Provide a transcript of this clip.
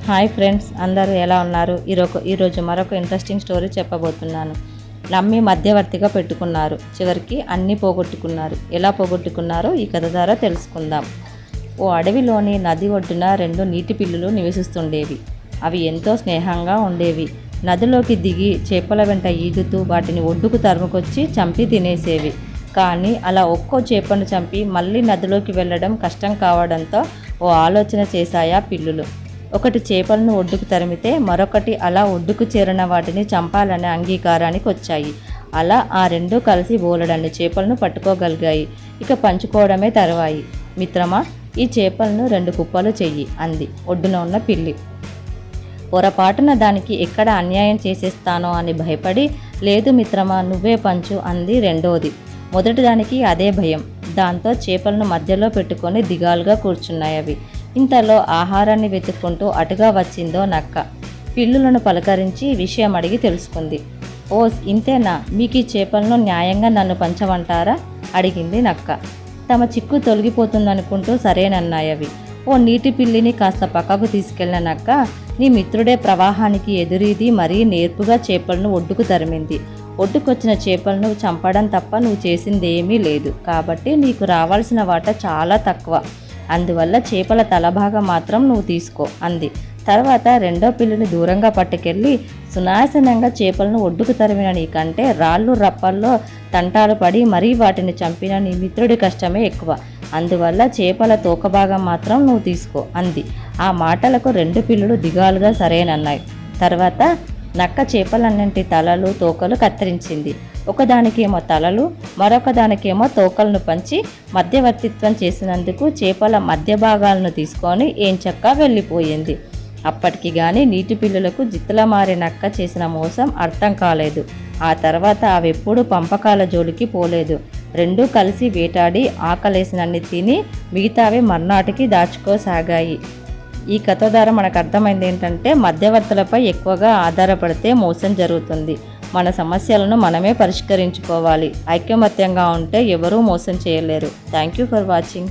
Hi friends, అందరూ ఎలా ఉన్నారు? ఈరోజు మరొక ఇంట్రెస్టింగ్ స్టోరీ చెప్పబోతున్నాను. నమ్మి మధ్యవర్తిగా పెట్టుకున్నారు, చివరికి అన్నీ పోగొట్టుకున్నారు. ఎలా పోగొట్టుకున్నారో ఈ కథ ద్వారా తెలుసుకుందాం. ఓ అడవిలోని నది ఒడ్డున 2 నీటి పిల్లులు నివసిస్తుండేవి. అవి ఎంతో స్నేహంగా ఉండేవి. నదిలోకి దిగి చేపల వెంట ఈదుతూ వాటిని ఒడ్డుకు తరుముకొచ్చి చంపి తినేసేవి. కానీ అలా ఒక్కో చేపను చంపి మళ్ళీ నదిలోకి వెళ్ళడం కష్టం కావడంతో ఓ ఆలోచన చేశాయా పిల్లులు. ఒకటి చేపలను ఒడ్డుకు తరిమితే మరొకటి అలా ఒడ్డుకు చేరిన వాటిని చంపాలనే అంగీకారానికి వచ్చాయి. అలా ఆ 2 కలిసి బోలెడన్ని చేపలను పట్టుకోగలిగాయి. ఇక పంచుకోవడమే తరువాయి. మిత్రమా, ఈ చేపలను 2 కుప్పలు చెయ్యి అంది ఒడ్డున ఉన్న పిల్లి. పొరపాటున దానికి ఎక్కడ అన్యాయం చేసేస్తానో అని భయపడి, లేదు మిత్రమా, నువ్వే పంచు అంది రెండోది. మొదటి దానికి అదే భయం. దాంతో చేపలను మధ్యలో పెట్టుకొని దిగాలుగా కూర్చున్నాయి అవి. ఇంతలో ఆహారాన్ని వెతుక్కుంటూ అటుగా వచ్చిందో నక్క. పిల్లులను పలకరించి విషయం అడిగి తెలుసుకుంది. ఓస్, ఇంతేనా? మీకు ఈ చేపలను న్యాయంగా నన్ను పంచమంటారా అడిగింది నక్క. తమ చిక్కు తొలగిపోతుందనుకుంటూ సరేనన్నాయవి. ఓ నీటి పిల్లిని కాస్త పక్కకు తీసుకెళ్లిన నక్క, నీ మిత్రుడే ప్రవాహానికి ఎదురీది మరీ నేర్పుగా చేపలను ఒడ్డుకు తరిమింది. ఒడ్డుకొచ్చిన చేపలను చంపడం తప్ప నువ్వు చేసిందేమీ లేదు. కాబట్టి నీకు రావాల్సిన వాటా చాలా తక్కువ. అందువల్ల చేపల తలభాగం మాత్రం నువ్వు తీసుకో అంది. తర్వాత రెండో పిల్లిని దూరంగా పట్టుకెళ్ళి, సునాయాసనంగా చేపలను ఒడ్డుకు తరిమిన నీకంటే రాళ్ళు రప్పల్లో తంటాలు పడి మరీ వాటిని చంపిన నీ మిత్రుడి కష్టమే ఎక్కువ. అందువల్ల చేపల తోకభాగం మాత్రం నువ్వు తీసుకో అంది. ఆ మాటలకు 2 పిల్లులు దిగాలుగా సరేనన్నాయి. తర్వాత నక్క చేపలన్నింటి తలలు తోకలు కత్తిరించింది. ఒకదానికేమో తలలు, మరొక దానికేమో తోకలను పంచి మధ్యవర్తిత్వం చేసినందుకు చేపల మధ్య భాగాలను తీసుకొని ఏంచక్కా వెళ్ళిపోయింది. అప్పటికి గాని నీటి పిల్లులకు జిత్తుల మారి నక్క చేసిన మోసం అర్థం కాలేదు. ఆ తర్వాత అవెప్పుడు పంపకాల జోలికి పోలేదు. 2 కలిసి వేటాడి ఆకలేసినన్ని తిని మిగతావి మర్నాటికి దాచుకోసాగాయి. ఈ కథ ద్వారా మనకు అర్థమైంది ఏంటంటే, మధ్యవర్తులపై ఎక్కువగా ఆధారపడితే మోసం జరుగుతుంది. మన సమస్యలను మనమే పరిష్కరించుకోవాలి. ఐకమత్యంగా ఉంటే ఎవరూ మోసం చేయలేరు. Thank you for watching.